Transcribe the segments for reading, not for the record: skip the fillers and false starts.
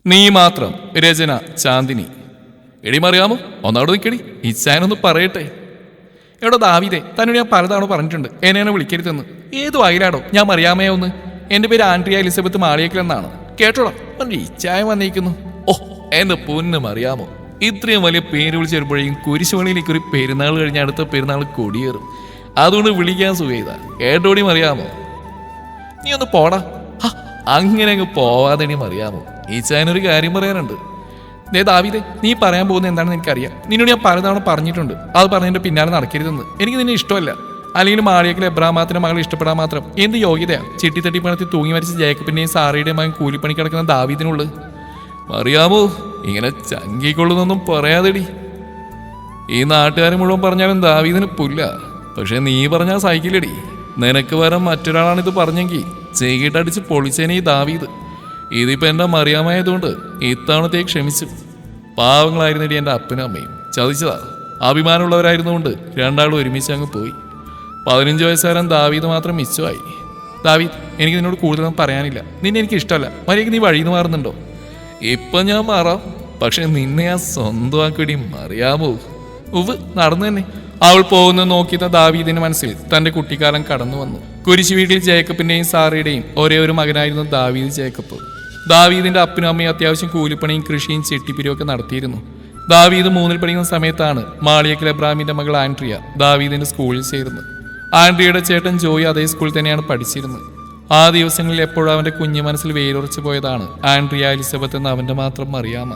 നീ മാത്രം. രചന ചാന്ദിനി. എടിമറിയാമോ, ഒന്നവിടെ നിൽക്കടി, ഇച്ചാനൊന്ന് പറയട്ടെ. എടോ ദാവീദേ, തന്നോട് ഞാൻ പലതവണ പറഞ്ഞിട്ടുണ്ട് എന്നെ വിളിക്കരുതെന്ന്. ഏത് വയലാടോ ഞാൻ അറിയാമേ ഒന്ന്. എൻ്റെ പേര് ആൻഡ്രിയ എലിസബത്ത് മാളിയേക്കൽ എന്നാണ്. കേട്ടോളാം, ഇച്ചായം വന്നിരിക്കുന്നു. ഓ എന്റെ പൊന്നും അറിയാമോ, ഇത്രയും വലിയ പേര് വിളിച്ച് വരുമ്പോഴേക്കും കുരിശുമണിയിലേക്ക് ഒരു പെരുന്നാൾ കഴിഞ്ഞ അടുത്ത പെരുന്നാൾ കൊടിയേറും. അതുകൊണ്ട് വിളിക്കാൻ സുഖയിതാ. കേട്ടോടിയും അറിയാമോ. നീ ഒന്ന് പോടാ. അങ്ങനെ അങ്ങ് പോവാതെ അറിയാമോ. ഈച്ചായനൊരു കാര്യം പറയാനുണ്ട്. ദാവീദേ, നീ പറയാൻ പോകുന്നത് എന്താണെന്ന് എനിക്കറിയാം. നിന്നോട് ഞാൻ പലതവണ പറഞ്ഞിട്ടുണ്ട് അത് പറഞ്ഞതിന്റെ പിന്നാലെ നടക്കരുതെന്ന്. എനിക്ക് നിന്നെ ഇഷ്ടമല്ല. അല്ലെങ്കിൽ മാളിയേക്കൽ എബ്രഹാമാത്തിന്റെ മകളെ ഇഷ്ടപ്പെടാൻ മാത്രം എന്ത് യോഗ്യതയാണ് ചിട്ടിത്തട്ടി പണത്തിൽ തൂങ്ങി മരിച്ച ജേക്കബിന്റെയും സാറയുടെയും മകൻ കൂലിപ്പണി കിടക്കുന്ന ദാവീദിനുള്ളത്. അറിയാമോ, ഇങ്ങനെ ചങ്കിക്കൊള്ളുന്നൊന്നും പറയാതെടി. ഈ നാട്ടുകാരെ മുഴുവൻ പറഞ്ഞാലും ദാവീദിന് പുല്ല. പക്ഷെ നീ പറഞ്ഞാൽ സഹിക്കില്ലടി. നിനക്ക് വരാൻ മറ്റൊരാളാണിത് പറഞ്ഞെങ്കിൽ ചെയ്കിട്ടടിച്ച് പൊളിച്ചേനെ ഈ ദാവീദ്. ഇതിപ്പോ എന്റെ മറിയാമായതുകൊണ്ട് ഇത്തവണത്തേക്ക് ക്ഷമിച്ചു. പാവങ്ങളായിരുന്നടി എൻ്റെ അപ്പനും അമ്മയും. ചതിച്ചതാ. അഭിമാനമുള്ളവരായിരുന്നുകൊണ്ട് രണ്ടാളും ഒരുമിച്ച് അങ്ങ് പോയി. 15 വയസ്സുകാരൻ ദാവീദ് മാത്രം മിച്ചമായി. ദാവീദ്, എനിക്ക് നിന്നോട് കൂടുതലൊന്നും പറയാനില്ല. നിന്നെ എനിക്ക് ഇഷ്ടമല്ല. മര്യാദയ്ക്ക് നീ വഴിയിൽ നിന്ന് മാറുന്നുണ്ടോ? ഇപ്പൊ ഞാൻ മാറാം, പക്ഷെ നിന്നെ ഞാൻ സ്വന്തമാക്കിടി. അറിയാമോ. ഉവ് നടന്നു തന്നെ. അവൾ പോകുന്നത് നോക്കിയ ദാവീദിന്റെ മനസ്സിൽ തന്റെ കുട്ടിക്കാലം കടന്നു വന്നു. കുരിശു വീട്ടിൽ ജേക്കബിന്റെയും സാറയുടെയും ഒരേ ഒരു മകനായിരുന്നു ദാവീദ് ജേക്കബ്. ദാവീദിന്റെ അപ്പനും അമ്മയും അത്യാവശ്യം കൂലിപ്പണിയും കൃഷിയും ചെട്ടിപ്പിരിയൊക്കെ നടത്തിയിരുന്നു. ദാവീദ് 3ൽ പഠിക്കുന്ന സമയത്താണ് മാളിയേക്കൽ എബ്രഹാമിന്റെ മകൾ ആൻഡ്രിയ ദാവീദിന്റെ സ്കൂളിൽ ചേർന്നത്. ആൻഡ്രിയയുടെ ചേട്ടൻ ജോയി അതേ സ്കൂളിൽ തന്നെയാണ് പഠിച്ചിരുന്നത്. ആ ദിവസങ്ങളിൽ എപ്പോഴും അവന്റെ കുഞ്ഞു മനസ്സിൽ വേരുറച്ചു പോയതാണ് ആൻഡ്രിയ എലിസബത്ത് എന്ന് അവന്റെ മാത്രം അറിയാമ.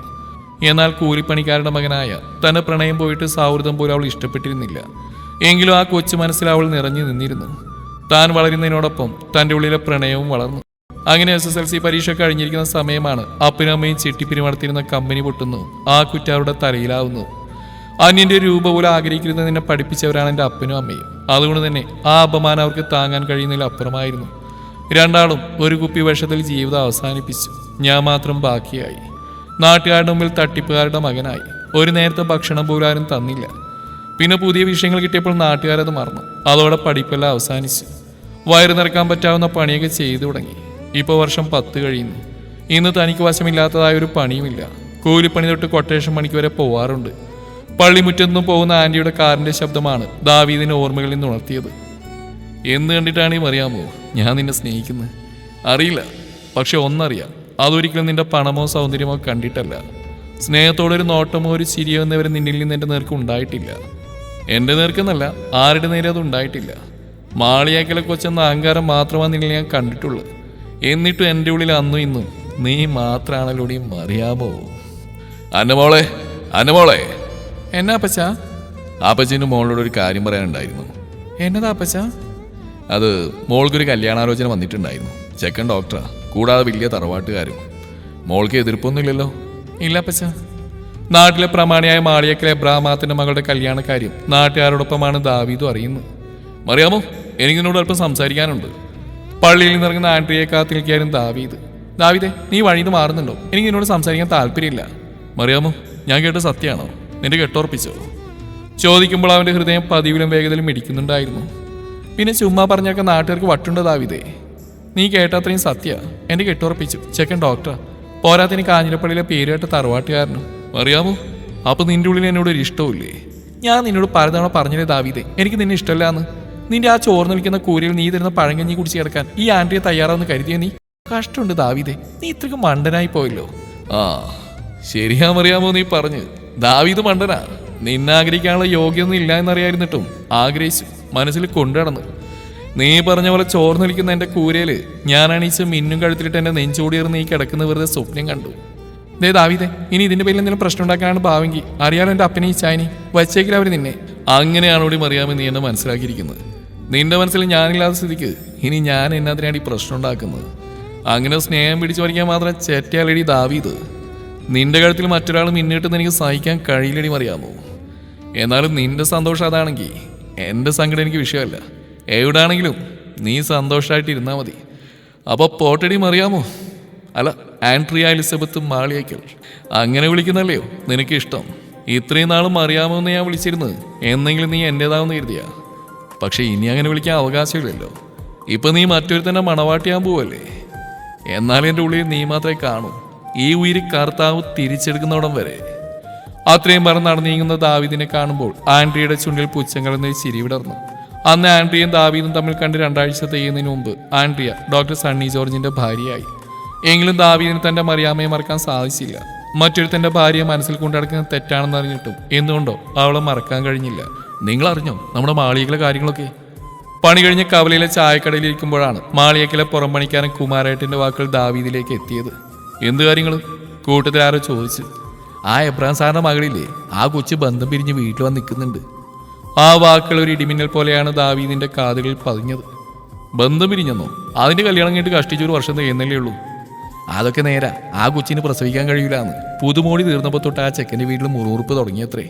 എന്നാൽ കൂലിപ്പണിക്കാരുടെ മകനായ തന്റെ പ്രണയം പോയിട്ട് സൗഹൃദം പോലും അവൾ ഇഷ്ടപ്പെട്ടിരുന്നില്ല. എങ്കിലും ആ കൊച്ചു മനസ്സിൽ അവൾ നിറഞ്ഞു നിന്നിരുന്നു. താൻ വളരുന്നതിനോടൊപ്പം തൻ്റെ ഉള്ളിലെ പ്രണയവും വളർന്നു. അങ്ങനെ SSLC പരീക്ഷ കഴിഞ്ഞിരിക്കുന്ന സമയമാണ് അപ്പനും അമ്മയും ചെട്ടിപ്പിരിമടത്തിരുന്ന കമ്പനി പൊട്ടുന്നു. ആ കുറ്റാരുടെ തലയിലാവുന്നു. അന്യന്റെ രൂപ പോലും ആഗ്രഹിക്കുന്നതിനെ പഠിപ്പിച്ചവരാണ് എൻ്റെ അപ്പനും അമ്മയും. അതുകൊണ്ട് തന്നെ ആ അപമാനം അവർക്ക് താങ്ങാൻ കഴിയുന്നതിൽ അപ്പുറമായിരുന്നു. രണ്ടാളും ഒരു കുപ്പി വിഷത്തിൽ ജീവിതം അവസാനിപ്പിച്ചു. ഞാൻ മാത്രം ബാക്കിയായി. നാട്ടുകാരുടെ മുമ്പിൽ തട്ടിപ്പുകാരുടെ മകനായി. ഒരു നേരത്തെ ഭക്ഷണം പോലും ആരും തന്നില്ല. പിന്നെ പുതിയ വിഷയങ്ങൾ കിട്ടിയപ്പോൾ നാട്ടുകാരത് മറന്നു. അതോടെ പഠിപ്പെല്ലാം അവസാനിച്ചു. വയറ് നിറക്കാൻ പറ്റാവുന്ന പണിയൊക്കെ ചെയ്തു തുടങ്ങി. ഇപ്പോൾ വർഷം 10 കഴിയുന്നു. ഇന്ന് തനിക്ക് വശമില്ലാത്തതായ ഒരു പണിയുമില്ല. കൂലിപ്പണി തൊട്ട് കൊട്ടേഷൻ പണിക്ക് വരെ പോവാറുണ്ട്. പള്ളിമുറ്റത്തുനിന്നും പോകുന്ന ആൻറ്റിയുടെ കാറിന്റെ ശബ്ദമാണ് ദാവീദിന്റെ ഓർമ്മകളിൽ നിന്ന് ഉണർത്തിയത്. എന്ന് കണ്ടിട്ടാണ് അറിയാമോ ഞാൻ നിന്നെ സ്നേഹിക്കുന്നത്? അറിയില്ല, പക്ഷെ ഒന്നറിയാം, അതൊരിക്കലും നിന്റെ പണമോ സൗന്ദര്യമോ കണ്ടിട്ടല്ല. സ്നേഹത്തോടൊരു നോട്ടമോ ഒരു ചിരിയോ എന്നിവരെ നിന്നിൽ നിന്ന് എൻ്റെ നേർക്ക് ഉണ്ടായിട്ടില്ല. എൻ്റെ നേർക്കെന്നല്ല, ആരുടെ നേരെ അത് ഉണ്ടായിട്ടില്ല. മാളിയേക്കലെ കൊച്ചെന്ന അഹങ്കാരം മാത്രമാണ് നിന്നിൽ ഞാൻ കണ്ടിട്ടുള്ളത്. എന്നിട്ടും എൻ്റെ ഉള്ളിൽ അന്നും ഇന്നും നീ മാത്രമാണല്ലോ അറിയാമോ. അന്നമോളെ, അന്നമോളെ. എന്നാ അപ്പച്ച? അപ്പച്ചൻ്റെ മോളോട് ഒരു കാര്യം പറയാനുണ്ടായിരുന്നു. എന്നതാ അപ്പച്ച? അത് മോൾക്കൊരു കല്യാണാലോചന വന്നിട്ടുണ്ടായിരുന്നു. ചെക്കൻ ഡോക്ടറാ, കൂടാതെ വലിയ തറവാട്ടുകാരും. മോൾക്ക് എതിർപ്പൊന്നുമില്ലല്ലോ? ഇല്ല അപ്പച്ച. നാട്ടിലെ പ്രമാണിയായ മാളിയേക്കൽ എബ്രഹാമാത്തിന്റെ മകളുടെ കല്യാണക്കാര്യം നാട്ടുകാരോടൊപ്പമാണ് ദാവീദും അറിയുന്നത്. അറിയാമോ, എനിക്ക് നിന്നോട് അല്പം സംസാരിക്കാനുണ്ട്. പള്ളിയിൽ നിന്നിറങ്ങുന്ന ആൻഡ്രിയെ കാത്തു നിൽക്കാനും ദാവീദ്. ദാവീദേ, നീ വഴിയിൽ നിന്ന് മാറുന്നുണ്ടോ? എനിക്ക് നിന്നോട് സംസാരിക്കാൻ താല്പര്യമില്ല. അറിയാമോ, ഞാൻ കേട്ട സത്യമാണോ? നിന്റെ കെട്ടുറപ്പിച്ചോ? ചോദിക്കുമ്പോൾ അവന്റെ ഹൃദയം പതിവിലും വേഗത്തിലും ഇടിക്കുന്നുണ്ടായിരുന്നു. പിന്നെ ചുമ്മാ പറഞ്ഞൊക്കെ നാട്ടുകാർക്ക് വട്ടുണ്ടോ ദാവീദേ? നീ കേട്ടത്രയും സത്യ. എന്റെ കെട്ടുറപ്പിച്ചു. ചെക്കൻ ഡോക്ടറാ, പോരാത്തിന് കാഞ്ഞിരപ്പള്ളിയിലെ പേരുകേട്ട തറവാട്ടുകാരനും. അറിയാമോ, അപ്പൊ നിന്റെ ഉള്ളിൽ എന്നോട് ഒരു ഇഷ്ടമില്ലേ? ഞാൻ നിന്നോട് പലതവണ പറഞ്ഞില്ലേ ദാവീദേ, എനിക്ക് നിന്നെ ഇഷ്ടമല്ലാന്ന്. നിന്റെ ആ ചോർന്ന് നിൽക്കുന്ന കൂരിയിൽ നീ തരുന്ന പഴങ്കഞ്ഞി കുടിച്ച് കിടക്കാൻ ഈ ആൻഡ്രിയെ തയ്യാറാവുന്ന കരുതിയ നീ. കഷ്ടമുണ്ട് ദാവീദേ, നീ ഇത്രയ്ക്ക് മണ്ടനായി പോയല്ലോ. ആ ശരിയാമറിയാമോ നീ പറഞ്ഞ്. ദാവീദ് മണ്ടനാ. നിന്നാഗ്രഹിക്കാനുള്ള യോഗ്യൊന്നും ഇല്ല എന്നറിയായിരുന്നിട്ടും ആഗ്രഹിച്ചു, മനസ്സിൽ കൊണ്ടുനടന്നു. നീ പറഞ്ഞ പോലെ ചോർന്ന് നിൽക്കുന്ന എൻ്റെ കൂരയില് ഞാൻ അണീച്ച് മിന്നും കഴുത്തിലിട്ട് എൻ്റെ നെഞ്ചോടിയേർന്ന് നീ കിടക്കുന്ന വെറുതെ സ്വപ്നം കണ്ടു. ദേ ദാവീദേ, ഇനി ഇതിന്റെ പേരിൽ എന്തെങ്കിലും പ്രശ്നം ഉണ്ടാക്കാനാണ് ഭാവെങ്കിൽ അറിയാലോ എൻ്റെ അപ്പനെ ഈ ചായനി വച്ചേക്കില്ല അവർ നിന്നെ. അങ്ങനെയാണോടി അറിയാമെന്ന് നീ എന്നെ മനസ്സിലാക്കിയിരിക്കുന്നത്. നിന്റെ മനസ്സിൽ ഞാനില്ലാത്ത സ്ഥിതിക്ക് ഇനി ഞാൻ എന്നതിനാണ് ഈ പ്രശ്നം ഉണ്ടാക്കുന്നത്. അങ്ങനെ സ്നേഹം പിടിച്ചു വരയ്ക്കാൻ മാത്രം ചെറ്റയാളടി ദാവീദ്. നിന്റെ കഴുത്തിൽ മറ്റൊരാൾ മിന്നിട്ടെന്ന് എനിക്ക് സഹിക്കാൻ കഴിയില്ലടി അറിയാമോ. എന്നാലും നിന്റെ സന്തോഷം അതാണെങ്കിൽ എൻ്റെ സങ്കടം എനിക്ക് വിഷയമല്ല. എവിടാണെങ്കിലും നീ സന്തോഷമായിട്ടിരുന്നാൽ മതി. അപ്പോൾ പോട്ടടി അറിയാമോ. അല്ല, ആൻഡ്രിയ എലിസബത്ത് മാളിയേക്കൽ അങ്ങനെ വിളിക്കുന്നല്ലയോ നിനക്ക് ഇഷ്ടം? ഇത്രയും നാളും അറിയാമോ എന്ന് ഞാൻ വിളിച്ചിരുന്നത് എന്നെങ്കിലും നീ എൻ്റേതാവെന്ന് കരുതിയാ. പക്ഷെ ഇനി അങ്ങനെ വിളിക്കാൻ അവകാശമില്ലല്ലോ. ഇപ്പം നീ മറ്റൊരു തന്നെ മണവാട്ടിയാൻ പോവല്ലേ. എന്നാലും എൻ്റെ ഉള്ളിൽ നീ മാത്രമേ കാണൂ. ഈ ഉയിര് കർത്താവ് തിരിച്ചെടുക്കുന്നോടം വരെ. അത്രയും പറഞ്ഞ് നടന്നു നീങ്ങുന്ന ദാവീദിനെ കാണുമ്പോൾ ആൻഡ്രിയയുടെ ചുണ്ടിൽ പുച്ഛങ്ങളെന്ന് ചിരി വിടർന്നു. അന്ന് ആൻഡ്രിയയും ദാവീദും തമ്മിൽ കണ്ട് 2 ആഴ്ച തികയുന്നതിന് മുമ്പ് ആൻഡ്രിയ ഡോക്ടർ സണ്ണി ജോർജിന്റെ ഭാര്യയായി. എങ്കിലും ദാവീദിന് തന്റെ മറിയാമ്മയെ മറക്കാൻ സാധിച്ചില്ല. മറ്റൊരുത്തന്റെ ഭാര്യയെ മനസ്സിൽ കൊണ്ടടക്കുന്നത് തെറ്റാണെന്ന് അറിഞ്ഞിട്ടും എന്തുകൊണ്ടോ അവളെ മറക്കാൻ കഴിഞ്ഞില്ല. നിങ്ങൾ അറിഞ്ഞോ നമ്മുടെ മാളികയിലെ കാര്യങ്ങളൊക്കെ? പണി കഴിഞ്ഞ കവലയിലെ ചായക്കടയിൽ ഇരിക്കുമ്പോഴാണ് മാളികയിലെ പുറംപണിക്കാരൻ കുമാരേട്ടന്റെ വാക്കുകൾ ദാവീദിലേക്ക് എത്തിയത്. എന്ത് കാര്യങ്ങൾ? കൂട്ടത്തിൽ ആരോ ചോദിച്ചു. ആ എബ്രഹാം സാറിന്റെ മകളില്ലേ, ആ കൊച്ചു ബന്ധം പിരിഞ്ഞ് വീട്ടിൽ വന്ന് നിൽക്കുന്നുണ്ട്. ആ വാക്കുകൾ ഒരു ഇടിമിന്നൽ പോലെയാണ് ദാവീദിന്റെ കാതുകളിൽ പതിഞ്ഞത്. ബന്ധം പിരിഞ്ഞെന്നോ? അതിന്റെ കല്യാണം കഴിഞ്ഞിട്ട് കഷ്ടിച്ചൊരു വർഷം തികയുന്നല്ലേ ഉള്ളൂ. അതൊക്കെ നേരാ. ആ കൊച്ചിന് പ്രസവിക്കാൻ കഴിയില്ലാന്ന് പുതുമോടി തീർന്നപ്പോൾ തൊട്ട് ആ ചെക്കൻ്റെ വീട്ടിൽ മുറുമുറുപ്പ് തുടങ്ങിയത്രേ.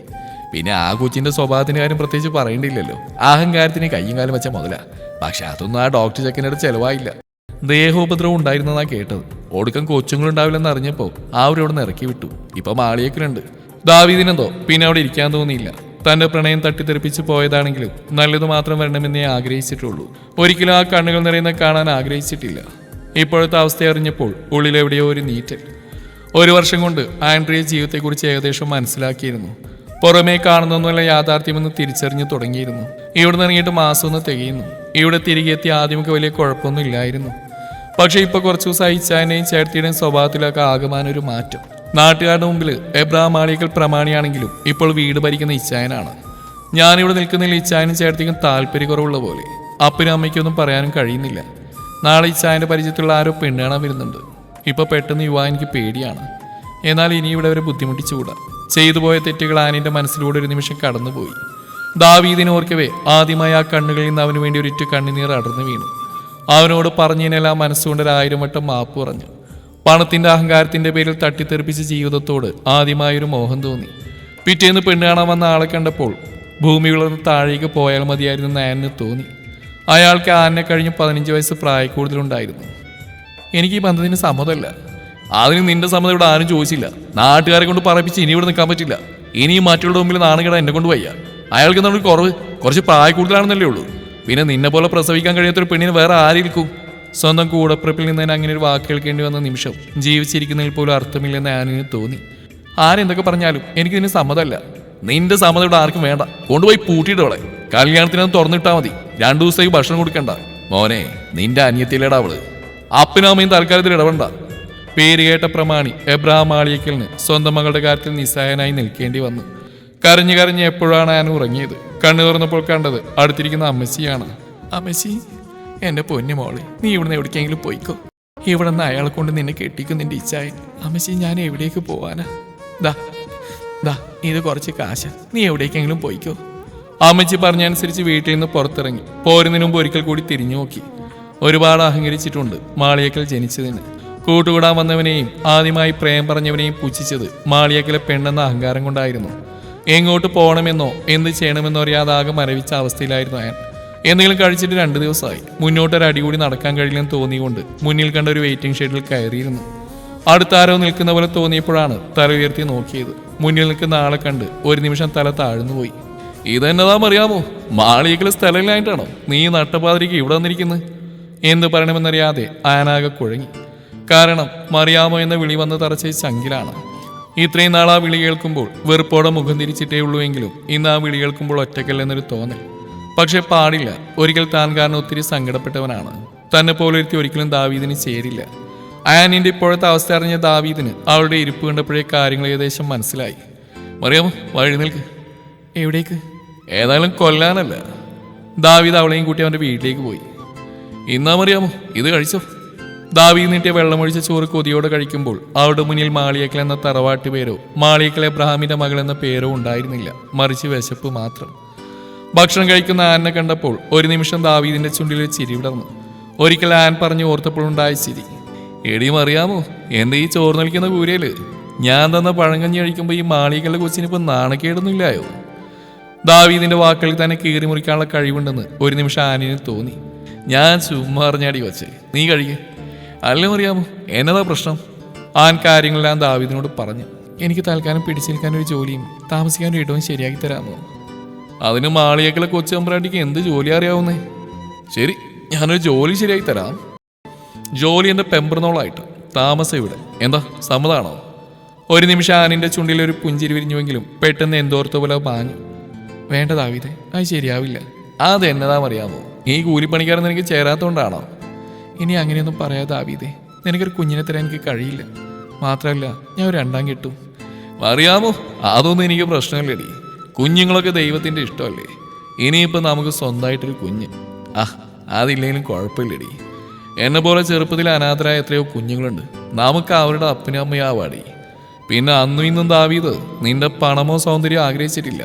പിന്നെ ആ കൊച്ചിന്റെ സ്വഭാവത്തിന്റെ കാര്യം പ്രത്യേകിച്ച് പറയേണ്ടിയില്ലല്ലോ. അഹങ്കാരത്തിന് കയ്യും കാലം വെച്ച മുതലാ. പക്ഷെ അതൊന്നും ആ ഡോക്ടർ ചെക്കൻ്റെ ചെലവായില്ല. ദേഹോപദ്രവം ഉണ്ടായിരുന്നതാ കേട്ടത്. ഒടുക്കം കൊച്ചുങ്ങളുണ്ടാവില്ലെന്ന് അറിഞ്ഞപ്പോൾ അവിടെ നിന്ന് ഇറക്കി വിട്ടു. ഇപ്പൊ മാളിയേക്കലുണ്ട്. ദാവീദിനെന്തോ പിന്നെ അവിടെ ഇരിക്കാൻ തോന്നിയില്ല. തന്റെ പ്രണയം തട്ടിത്തെറിപ്പിച്ച് പോയതാണെങ്കിലും നല്ലത് മാത്രം വരണമെന്നേ ആഗ്രഹിച്ചിട്ടുള്ളൂ. ഒരിക്കലും ആ കണ്ണുകൾ നിറയുന്ന കാണാൻ ആഗ്രഹിച്ചിട്ടില്ല. ഇപ്പോഴത്തെ അവസ്ഥ അറിഞ്ഞപ്പോൾ ഉള്ളിലെവിടെയോ ഒരു നീറ്റൽ. 1 വർഷം കൊണ്ട് ആൻഡ്രിയ ജീവിതത്തെക്കുറിച്ച് ഏകദേശം മനസ്സിലാക്കിയിരുന്നു. പുറമേ കാണുന്നൊന്നുമല്ല യാഥാർത്ഥ്യമെന്ന് തിരിച്ചറിഞ്ഞു തുടങ്ങിയിരുന്നു. ഇവിടെ ഇറങ്ങിയിട്ട് മാസമൊന്ന് തികയുന്നു. ഇവിടെ തിരികെ എത്തി ആദ്യമൊക്കെ വലിയ കുഴപ്പമൊന്നും ഇല്ലായിരുന്നു. പക്ഷെ ഇപ്പൊ കുറച്ചു ദിവസം ഇച്ചായനെയും ചേർത്തിയുടെയും സ്വഭാവത്തിലൊക്കെ ആകമാനൊരു മാറ്റം. നാട്ടുകാരുടെ മുമ്പിൽ എബ്രഹാം മാളികൽ പ്രമാണിയാണെങ്കിലും ഇപ്പോൾ വീട് ഭരിക്കുന്ന ഇച്ചായനാണ്. ഞാനിവിടെ നിൽക്കുന്നതിൽ ഇച്ചായനും ചേർത്തിക്കും താല്പര്യക്കുറവുള്ള പോലെ. അപ്പനും അമ്മയ്ക്കൊന്നും പറയാനും കഴിയുന്നില്ല. നാളെ ഇച്ചായന്റെ പരിചയത്തിലുള്ള ആരോ പെണ്ണ് കാണാൻ വരുന്നുണ്ട്. ഇപ്പൊ പെട്ടെന്ന് യുവാൻ എനിക്ക് പേടിയാണ്. എന്നാൽ ഇനി ഇവിടെ അവരെ ബുദ്ധിമുട്ടിച്ചുകൂടാ. ചെയ്തു പോയ തെറ്റുകൾ ആനിന്റെ മനസ്സിലൂടെ ഒരു നിമിഷം കടന്നുപോയി. ദാവീദിനെ ഓർക്കവേ ആദ്യമായി ആ കണ്ണുകളിൽ നിന്ന് അവന് വേണ്ടി ഒരിറ്റു കണ്ണുനീർ അടർന്നു വീണു. അവനോട് പറഞ്ഞതിനെല്ലാം മനസ്സുകൊണ്ട് 1000 വട്ടം മാപ്പ് പറഞ്ഞു. പണത്തിന്റെ അഹങ്കാരത്തിന്റെ പേരിൽ തട്ടിത്തെറിപ്പിച്ച ജീവിതത്തോട് ആദ്യമായൊരു മോഹം തോന്നി. പിറ്റേന്ന് പെണ്ണ് കാണാൻ വന്ന ആളെ കണ്ടപ്പോൾ ഭൂമി വിളർന്ന് താഴേക്ക് പോയാൽ മതിയായിരുന്നു ആനിന് തോന്നി. അയാൾക്ക് ആനിനെ കഴിഞ്ഞ് 15 വയസ്സ് പ്രായക്കൂടുതലുണ്ടായിരുന്നു. എനിക്ക് ഈ ബന്ധത്തിന് സമ്മതമല്ല. അതിന് നിന്റെ സമ്മതം ഇവിടെ ആരും ചോദിച്ചില്ല. നാട്ടുകാരെ കൊണ്ട് പറയിപ്പിച്ച് ഇനി ഇവിടെ നിൽക്കാൻ പറ്റില്ല. ഇനിയും മറ്റുള്ള മുമ്പിൽ നാണുകേടാ എന്നെ കൊണ്ട് വയ്യ. അയാൾക്ക് നമ്മൾ കുറവ് കുറച്ച് പ്രായക്കൂടുതലാണെന്നല്ലേ ഉള്ളൂ. പിന്നെ നിന്നെ പോലെ പ്രസവിക്കാൻ കഴിയാത്തൊരു പെണ്ണിന് വേറെ ആരിരിക്കും? സ്വന്തം കൂടപ്പിറപ്പിൽ നിന്ന് തന്നെ അങ്ങനെ ഒരു വാക്ക് കേൾക്കേണ്ടി വന്ന നിമിഷം ജീവിച്ചിരിക്കുന്നതിൽ പോലും അർത്ഥമില്ലെന്ന് ആനിന് തോന്നി. ആരെന്തൊക്കെ പറഞ്ഞാലും എനിക്കിതിന് സമ്മതമല്ല. നിന്റെ സമ്മതം ഇവിടെ ആർക്കും വേണ്ട. കൊണ്ടുപോയി പൂട്ടിയിട്ടോളെ. കല്യാണത്തിനത് തുറന്നിട്ടാ മതി. 2 ദിവസത്തേക്ക് ഭക്ഷണം കൊടുക്കണ്ട. മോനെ, നിന്റെ അനിയത്തിയിലേടാ അവള്. അപ്പനും അമ്മയും തൽക്കാലത്തിൽ ഇടപെടണ്ട. പേര് കേട്ട പ്രമാണി എബ്രഹാം മാളിയേക്കലിന് സ്വന്തം മകളുടെ കാര്യത്തിൽ നിസ്സഹായനായി നിൽക്കേണ്ടി വന്നു. കരഞ്ഞു കരഞ്ഞ് എപ്പോഴാണ് ഞാൻ ഉറങ്ങിയത്. കണ്ണു തുറന്നപ്പോൾ കണ്ടത് അടുത്തിരിക്കുന്ന അമ്മച്ചിയാണ്. അമ്മച്ചി, എന്റെ പൊന്നു മോളെ, നീ ഇവിടുന്ന് എവിടേക്കെങ്കിലും പോയിക്കോ. ഇവിടെ നിന്ന് അയാളെ കൊണ്ട് നിന്നെ കെട്ടിക്കും നിന്റെ ഇച്ഛായൻ. അമ്മച്ചി, ഞാൻ എവിടേക്ക് പോവാനാ? ദാ ഇത് കുറച്ച് കാശ, നീ എവിടേക്കെങ്കിലും പോയിക്കോ. അമ്മച്ചി പറഞ്ഞനുസരിച്ച് വീട്ടിൽ നിന്ന് പുറത്തിറങ്ങി. പോരുന്നതിന് മുമ്പ് ഒരിക്കൽ കൂടി തിരിഞ്ഞു നോക്കി. ഒരുപാട് അഹങ്കരിച്ചിട്ടുണ്ട് മാളിയേക്കൽ ജനിച്ചതിന്. കൂട്ടുകൂടാൻ വന്നവനെയും ആദ്യമായി പ്രേം പറഞ്ഞവനെയും പുച്ഛിച്ചത് മാളിയേക്കലെ പെണ്ണെന്ന അഹങ്കാരം കൊണ്ടായിരുന്നു. എങ്ങോട്ട് പോകണമെന്നോ എന്ത് ചെയ്യണമെന്നോ അറിയാതാകെ മരവിച്ച അവസ്ഥയിലായിരുന്നു അയാൾ. എന്തെങ്കിലും കഴിച്ചിട്ട് 2 ദിവസമായി. മുന്നോട്ടൊരടി കൂടി നടക്കാൻ കഴിയില്ലെന്ന് തോന്നിയുകൊണ്ട് മുന്നിൽ കണ്ട ഒരു വെയിറ്റിംഗ് ഷെഡിൽ കയറിയിരുന്നു. അടുത്താരോ നിൽക്കുന്ന പോലെ തോന്നിയപ്പോഴാണ് തല ഉയർത്തി നോക്കിയത്. മുന്നിൽ നിൽക്കുന്ന ആളെ കണ്ട് ഒരു നിമിഷം തല താഴ്ന്നുപോയി. ഇതെന്നതാ അറിയാമോ? മാളിയേക്കലെ സ്ഥലമില്ലായിട്ടാണോ നീ നട്ടപ്പാതിരിക്ക് ഇവിടെ വന്നിരിക്കുന്നത്? എന്ത് പറയണമെന്നറിയാതെ ആനാകെ കുഴങ്ങി. കാരണം മറിയാമോ എന്ന വിളി വന്ന് തറച്ച ചങ്കിലാണ്. ഇത്രയും നാൾ ആ വിളി കേൾക്കുമ്പോൾ വെറുപ്പോടെ മുഖം തിരിച്ചിട്ടേ ഉള്ളൂവെങ്കിലും ഇന്ന് ആ വിളി കേൾക്കുമ്പോൾ ഒറ്റക്കല്ലെന്നൊരു തോന്നൽ. പക്ഷെ പാടില്ല. ഒരിക്കൽ താൻ കാരണം ഒത്തിരി സങ്കടപ്പെട്ടവനാണ്. തന്നെ പോലെ ഒരുത്തി ഒരിക്കലും ദാവീദിന് ചേരില്ല. ആനിന്റെ ഇപ്പോഴത്തെ അവസ്ഥ അറിഞ്ഞ ദാവീദിന് അവളുടെ ഇരിപ്പ് കണ്ടപ്പോഴേ കാര്യങ്ങൾ ഏകദേശം മനസ്സിലായി. മറിയാമോ, വഴി നിൽക്ക്. എവിടേക്ക്? ഏതായാലും കൊല്ലാനല്ല. ദാവീദ് അവളെയും കൂട്ടി അവന്റെ വീട്ടിലേക്ക് പോയി. ഇന്നാ മറിയാമോ, ഇത് കഴിച്ചോ. ദാവീദ് നീട്ടിയ വെള്ളമൊഴിച്ച ചോറ് കൊതിയോടെ കഴിക്കുമ്പോൾ അവരുടെ മുന്നിൽ മാളിയേക്കൽ എന്ന തറവാട്ട് പേരോ മാളിയേക്കൽ എബ്രഹാമിന്റെ മകൾ എന്ന പേരോ ഉണ്ടായിരുന്നില്ല. മറിച്ച് വിശപ്പ് മാത്രം. ഭക്ഷണം കഴിക്കുന്ന ആനെ കണ്ടപ്പോൾ ഒരു നിമിഷം ദാവീദിന്റെ ചുണ്ടിൽ ചിരി വിടർന്നു. ഒരിക്കൽ ആൻ പറഞ്ഞു ഓർത്തപ്പോഴുണ്ടായ ചിരി. എടി മറിയാമോ, എന്റെ ഈ ചോറ് നിൽക്കുന്ന കൂരയില് ഞാൻ തന്ന പഴങ്കഞ്ഞി കഴിക്കുമ്പോൾ ഈ മാളിയേക്കലിന്റെ കൊച്ചിനിപ്പോൾ നാണക്കേടൊന്നുമില്ലായോ? ദാവീദിന്റെ വാക്കുകളിൽ തന്നെ കീറി മുറിക്കാനുള്ള കഴിവുണ്ടെന്ന് ഒരു നിമിഷം ആനിന് തോന്നി. ഞാൻ ചുമ്മാ അറിഞ്ഞാടി വച്ചേ, നീ കഴിക്കേ. അല്ല മറിയാമോ, എന്നതാ പ്രശ്നം? ആൻ കാര്യങ്ങളെല്ലാം ദാവീദിനോട് പറഞ്ഞു. എനിക്ക് തൽക്കാലം പിടിച്ചു നിൽക്കാൻ ഒരു ജോലിയും താമസിക്കാൻ ഒരു ഇടവും ശരിയാക്കി തരാമോ? അതിന് മാളിയേക്കലെ കൊച്ചമ്പ്രാട്ടിക്ക് എന്ത് ജോലി അറിയാവുന്നേ? ശരി, ഞാനൊരു ജോലി ശരിയാക്കി തരാം. ജോലി എൻ്റെ പെമ്പറന്നോളായിട്ട്. താമസം ഇവിടെ. എന്താ സമ്മതാണോ? ഒരു നിമിഷം ആനിന്റെ ചുണ്ടിൽ ഒരു പുഞ്ചിരി വിരിഞ്ഞുവെങ്കിലും പെട്ടെന്ന് എന്തോർത്ത പോലെ പാഞ്ഞു. വേണ്ട ദാവീദേ, അത് ശരിയാവില്ല. അതെന്നതാ അറിയാമോ, ഈ കൂലിപ്പണിക്കാരൻ നിനക്ക് ചേരാത്തോണ്ടാണോ? ഇനി അങ്ങനെയൊന്നും പറയാതെ ദാവീദേ, നിനക്കൊരു കുഞ്ഞിനെ തരാൻ എനിക്ക് കഴിയില്ല. മാത്രമല്ല ഞാൻ ഒരു രണ്ടാം കെട്ടും. അറിയാമോ, അതൊന്നും എനിക്ക് പ്രശ്നമില്ലടി. കുഞ്ഞുങ്ങളൊക്കെ ദൈവത്തിന്റെ ഇഷ്ടമല്ലേ. ഇനിയിപ്പോൾ നമുക്ക് സ്വന്തമായിട്ടൊരു കുഞ്ഞ് അതില്ലെങ്കിലും കുഴപ്പമില്ലടി. എന്നെ പോലെ ചെറുപ്പത്തിൽ അനാഥരായ എത്രയോ കുഞ്ഞുങ്ങളുണ്ട്. നമുക്ക് അവരുടെ അപ്പനും അമ്മയാവാടി. പിന്നെ അന്നും ഇന്നും ദാവീദ് നിന്റെ പണമോ സൗന്ദര്യമോ ആഗ്രഹിച്ചിട്ടില്ല.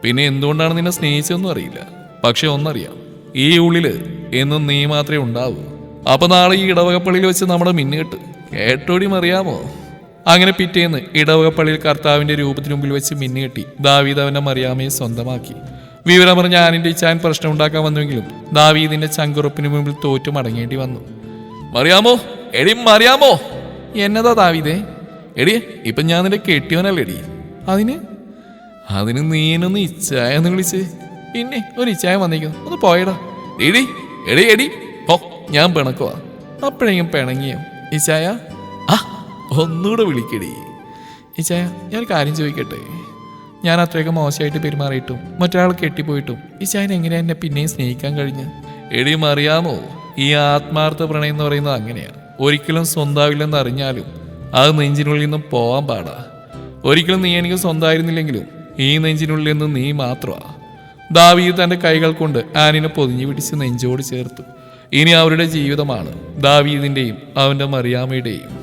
പിന്നെ എന്തുകൊണ്ടാണ് നിന്നെ സ്നേഹിച്ചതെന്നും അറിയില്ല. പക്ഷെ ഒന്നറിയാം, ഈ ഉള്ളില് എന്നും നീ മാത്രമേ ഉണ്ടാവൂ. അപ്പൊ നാളെ ഈ ഇടവകപ്പള്ളിയിൽ വെച്ച് നമ്മുടെ മിന്നുകെട്ട് കേട്ടോടിയും അറിയാമോ? അങ്ങനെ പിറ്റേന്ന് ഇടവകപ്പള്ളിയിൽ കർത്താവിന്റെ രൂപത്തിന് മുമ്പിൽ വെച്ച് മിന്നുകെട്ടി ദാവീദ് അവന്റെ മറിയാമയെ സ്വന്തമാക്കി. വിവരം പറഞ്ഞ ആനിന്റെ ഇച്ചാൻ പ്രശ്നം ഉണ്ടാക്കാൻ വന്നുവെങ്കിലും ദാവീദിന്റെ ചങ്കുറപ്പിന് മുമ്പിൽ തോറ്റു മടങ്ങേണ്ടി വന്നു. മറിയാമോ, എടി മറിയാമോ. എന്നതാ ദാവീദേ? എടി ഇപ്പൊ ഞാൻ നിന്റെ കെട്ടിയവനല്ലേ എടി. അതിന് നീനൊന്ന് ഇച്ചായ എന്ന് വിളിച്ച്. പിന്നെ ഒരു ഇച്ചായ വന്നേക്കുന്നു, ഒന്ന് പോയടാ. എടി എടി എടി ഓ, ഞാൻ പിണക്കുവാ. അപ്പോഴെങ്കിലും പിണങ്ങിയോ ഇച്ചായ? ഒന്നുകൂടെ വിളിക്കടി ഇച്ചായ. ഞാൻ കാര്യം ചോദിക്കട്ടെ, ഞാൻ അത്രയൊക്കെ മോശമായിട്ട് പെരുമാറിയിട്ടും മറ്റൊരാൾ കെട്ടിപ്പോയിട്ടും ഇച്ചായൻ എങ്ങനെയാ എന്നെ പിന്നെയും സ്നേഹിക്കാൻ കഴിഞ്ഞ്? എടിയും അറിയാമോ, ഈ ആത്മാർത്ഥ പ്രണയം എന്ന് പറയുന്നത് അങ്ങനെയാ. ഒരിക്കലും സ്വന്തമാവില്ലെന്ന് അറിഞ്ഞാലും അത് നെഞ്ചിനുള്ളിൽ നിന്നും പോവാൻ പാടാ. ഒരിക്കലും നീ എനിക്ക് സ്വന്തമായിരുന്നില്ലെങ്കിലും ഈ നെഞ്ചിനുള്ളിൽ നിന്ന് നീ മാത്രമാ. ദാവീദ് തന്റെ കൈകൾ കൊണ്ട് ആനിനെ പൊതിഞ്ഞു പിടിച്ച് നെഞ്ചോട് ചേർത്തു. ഇനി അവരുടെ ജീവിതമാണ് ദാവീദിന്റെയും അവന്റെ മറിയാമയുടെയും.